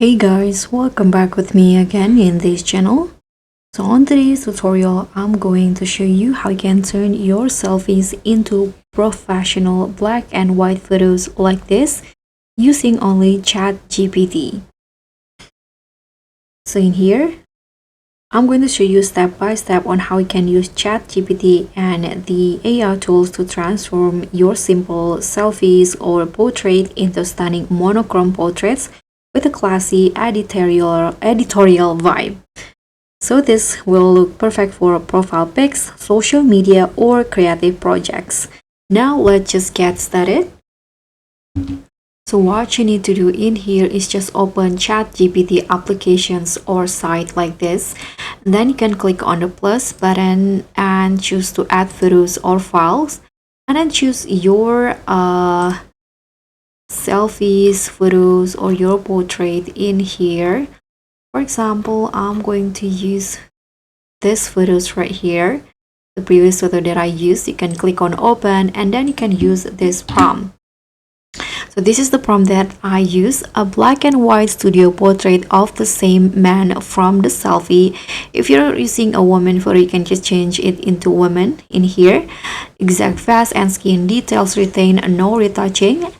Hey guys, welcome back with me again in this channel. So on today's tutorial, I'm going to show you how you can turn your selfies into professional black and white photos like this using only ChatGPT. So in here, I'm going to show you step by step on how you can use ChatGPT and the AI tools to transform your simple selfies or portrait into stunning monochrome portraits with a classy editorial vibe. So this will look perfect for profile pics, social media, or creative projects. Now let's just get started. So what you need to do in here is just open ChatGPT applications or site like this. Then you can click on the plus button and choose to add photos or files. And then choose your selfies, photos, or your portrait in here. For example, I'm going to use this photos right here. The previous photo that I used, you can click on open and then you can use this prompt. So this is the prompt that I use, a black and white studio portrait of the same man from the selfie. If you're using a woman photo, you can just change it into woman in here. Exact face and skin details retain, no retouching.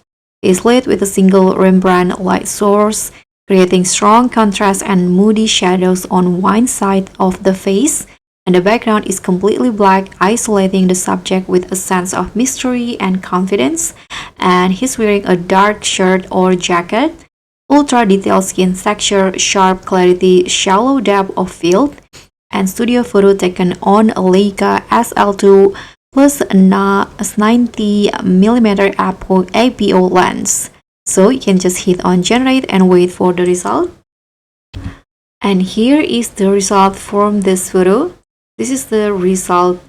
Is lit with a single Rembrandt light source, creating strong contrast and moody shadows on one side of the face. And the background is completely black, isolating the subject with a sense of mystery and confidence. And he's wearing a dark shirt or jacket, ultra detailed skin texture, sharp clarity, shallow depth of field, and studio photo taken on a Leica SL2 plus a 90mm APO lens. So you can just hit on generate and wait for the result. And here is the result from this photo. This is the result.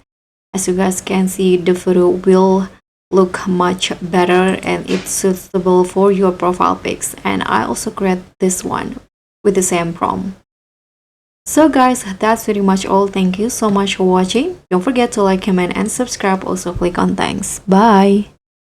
As you guys can see, the photo will look much better and it's suitable for your profile pics. And I also create this one with the same prompt. So guys, that's pretty much all. Thank you so much for watching. Don't forget to like, comment, and subscribe. Also click on thanks. Bye.